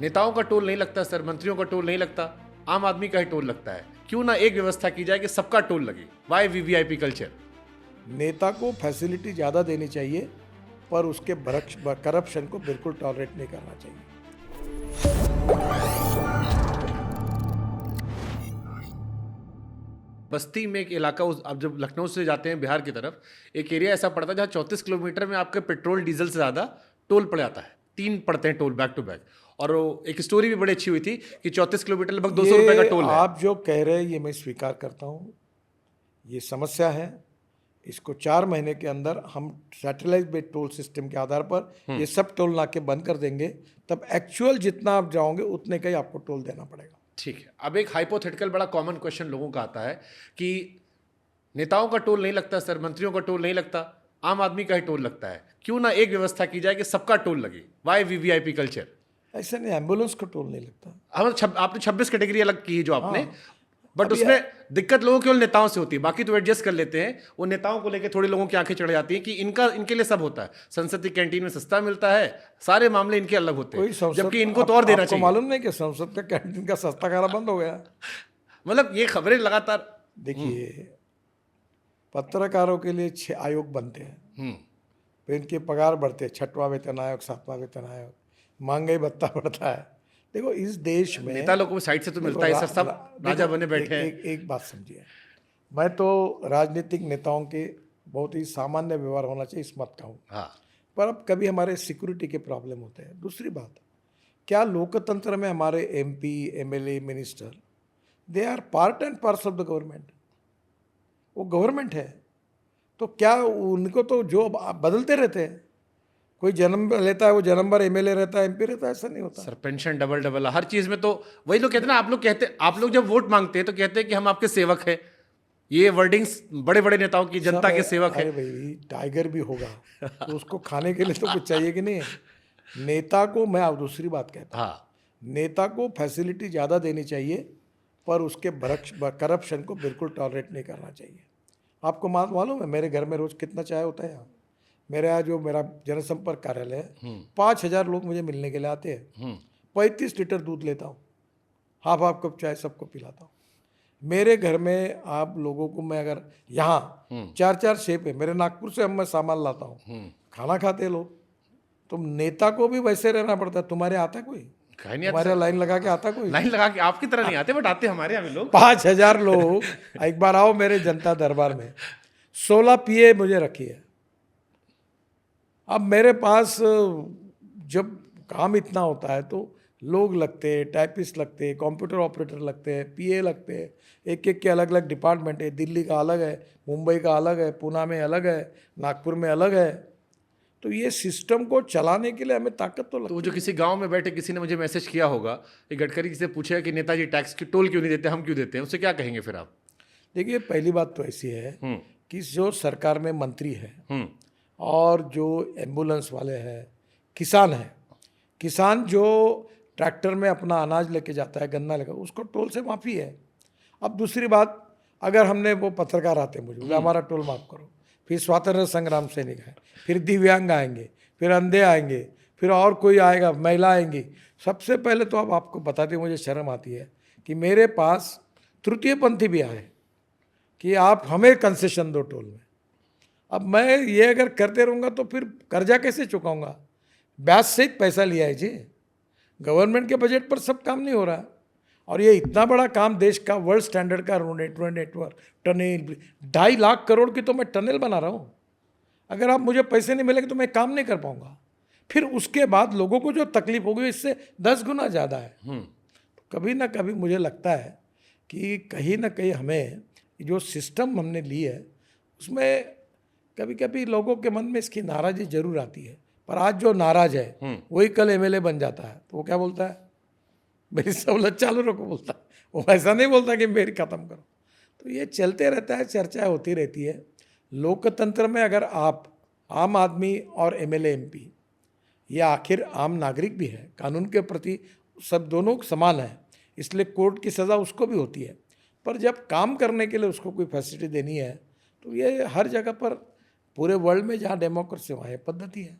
नेताओं का टोल नहीं लगता सर, मंत्रियों का टोल नहीं लगता, आम आदमी का ही टोल लगता है। क्यों ना एक व्यवस्था की जाए कि सबका टोल लगे। Why VVIP culture? नेता को फैसिलिटी ज़्यादा देनी चाहिए, पर उसके करप्शन को बिल्कुल टॉलरेट नहीं करना चाहिए। बस्ती में एक इलाका, उस अब जब लखनऊ से जाते हैं बिहार की तरफ, एक एरिया ऐसा पड़ता है जहाँ 34 किलोमीटर में आपके पेट्रोल डीजल से ज़्यादा टोल पड़ जाता है। 3 पड़ते हैं टोल बैक टू बैक। और वो एक स्टोरी भी बड़ी अच्छी हुई थी कि 34 किलोमीटर लगभग 200 रुपये का टोल है। आप जो कह रहे हैं ये मैं स्वीकार करता हूँ, ये समस्या है। इसको 4 महीने के अंदर हम सैटेलाइट बेस्ड टोल सिस्टम के आधार पर ये सब टोल नाके बंद कर देंगे, तब एक्चुअल जितना आप जाओगे उतने का ही आपको टोल देना पड़ेगा। ठीक है। अब एक हाइपोथेटिकल बड़ा कॉमन क्वेश्चन लोगों का आता है कि नेताओं का टोल नहीं लगता सर, मंत्रियों का टोल नहीं लगता, आम आदमी का ही टोल लगता है। क्यों ना एक व्यवस्था की जाए कि सबका टोल लगे। Why VVIP culture? ऐसा नहीं, एम्बुलेंस को टोल नहीं लगता। आपने 26 कैटेगरी अलग की है जो आपने, बट अभी उसमें दिक्कत लोगों केवल नेताओं से होती है, बाकी तो एडजस्ट कर लेते हैं। वो नेताओं को लेकर थोड़ी लोगों की आंखें चढ़ जाती हैं कि इनके लिए सब होता है, संसद की कैंटीन में सस्ता मिलता है, सारे मामले इनके अलग होते हैं, जबकि इनको तो और देना चाहिए। मालूम नहीं कि संसद का कैंटीन का सस्ता खाना बंद हो गया। मतलब ये खबरें लगातार। देखिए, पत्रकारों के लिए 6 आयोग बनते हैं, फिर इनके पगार बढ़ते हैं, 6वां वेतन आयोग, 7वां वेतन आयोग, महंगाई भत्ता बढ़ता है। देखो इस देश में नेता लोगों को साइड से तो मिलता है सर, सब राजा बने बैठे हैं। एक बात समझिए, मैं तो राजनीतिक नेताओं के बहुत ही सामान्य व्यवहार होना चाहिए, इस मत कहूँ। हाँ, पर अब कभी हमारे सिक्योरिटी के प्रॉब्लम होते हैं। दूसरी बात, क्या लोकतंत्र में हमारे MP, MLA, minister, they are part and parcel of the government. वो गवर्नमेंट है, तो क्या उनको तो जो बदलते रहते हैं, कोई जन्म लेता है वो जन्म भर एमएलए रहता है, एमपी रहता है, ऐसा नहीं होता सर पेंशन डबल हर चीज में। तो वही लोग कहते हैं ना, आप लोग जब वोट मांगते हैं तो कहते हैं कि हम आपके सेवक हैं। ये वर्डिंग्स बड़े बड़े नेताओं की, जनता के सेवक है। अरे भाई, टाइगर भी होगा तो उसको खाने के लिए तो कुछ चाहिए कि नहीं। नेता को, मैं अब दूसरी बात कहता हूँ, हाँ, नेता को फैसिलिटी ज़्यादा देनी चाहिए, पर उसके करप्शन को बिल्कुल टॉलरेट नहीं करना चाहिए। आपको मालूम है मेरे घर में रोज़ कितना चाय होता है यहाँ? मेरे यहाँ जो मेरा जनसंपर्क कार्यालय है, 5,000 लोग मुझे मिलने के लिए आते हैं। 35 लीटर दूध लेता हूँ, हाफ कप चाय सबको पिलाता हूँ। मेरे घर में आप लोगों को मैं अगर यहाँ 4-4 शेप है, मेरे नागपुर से मैं सामान लाता हूँ, खाना खाते लोग। तुम नेता को भी वैसे रहना पड़ता है। तुम्हारे आता कोई? तुम्हारे लाइन लगा के आता कोई? लाइन लगा के आपकी तरह नहीं आते, बट आते हमारे यहाँ लोग। 5,000 लोग। एक बार आओ मेरे जनता दरबार में, 16 पीए मुझे रखी है। अब मेरे पास जब काम इतना होता है तो लोग लगते हैं, टाइपिस्ट लगते हैं, कंप्यूटर ऑपरेटर लगते हैं, पीए लगते हैं, एक एक के अलग अलग डिपार्टमेंट है। दिल्ली का अलग है, मुंबई का अलग है, पुणे में अलग है, नागपुर में अलग है। तो ये सिस्टम को चलाने के लिए हमें ताकत तो लगती है। तो जो किसी गांव में बैठे किसी ने मुझे मैसेज किया होगा कि गडकरी से पूछेगा कि नेताजी टैक्स की टोल क्यों नहीं देते, हम क्यों देते हैं, उससे क्या कहेंगे फिर आप? देखिए, पहली बात तो ऐसी है कि जो सरकार में मंत्री है और जो एम्बुलेंस वाले हैं, किसान है, किसान जो ट्रैक्टर में अपना अनाज लेके जाता है, गन्ना लेकर, उसको टोल से माफ़ी है। अब दूसरी बात, अगर हमने, वो पत्रकार आते मुझे, हमारा टोल माफ़ करो, फिर स्वतंत्रता संग्राम सैनिक है, फिर दिव्यांग आएंगे, फिर अंधे आएंगे, फिर और कोई आएगा, महिला आएंगी। सबसे पहले तो अब आपको बताते मुझे शर्म आती है कि मेरे पास तृतीय पंथी भी आए कि आप हमें कंसेशन दो टोल में। अब मैं ये अगर करते रहूँगा तो फिर कर्जा कैसे चुकाऊँगा? ब्याज सहित पैसा लिया है जी। गवर्नमेंट के बजट पर सब काम नहीं हो रहा। और ये इतना बड़ा काम, देश का वर्ल्ड स्टैंडर्ड का नेटवर्क, टनल, 2.5 लाख करोड़ की तो मैं टनल बना रहा हूँ। अगर आप मुझे पैसे नहीं मिलेंगे तो मैं काम नहीं कर पाऊँगा। फिर उसके बाद लोगों को जो तकलीफ होगी इससे 10 गुना ज़्यादा है। तो कभी ना कभी मुझे लगता है कि कहीं ना कहीं हमें जो सिस्टम हमने ली है उसमें कभी कभी लोगों के मन में इसकी नाराज़गी जरूर आती है। पर आज जो नाराज़ है वही कल एमएलए बन जाता है, तो वो क्या बोलता है? मेरी सहूलत चालू रखो बोलता है। वो ऐसा नहीं बोलता कि मेरी ख़त्म करो। तो ये चलते रहता है, चर्चा होती रहती है। लोकतंत्र में अगर आप, आम आदमी और एमएलए, एमपी, या आखिर आम नागरिक भी है, कानून के प्रति सब दोनों समान है, इसलिए कोर्ट की सज़ा उसको भी होती है। पर जब काम करने के लिए उसको कोई फैसिलिटी देनी है तो ये हर जगह पर, पूरे वर्ल्ड में जहाँ डेमोक्रेसी वहाँ ये पद्धति है।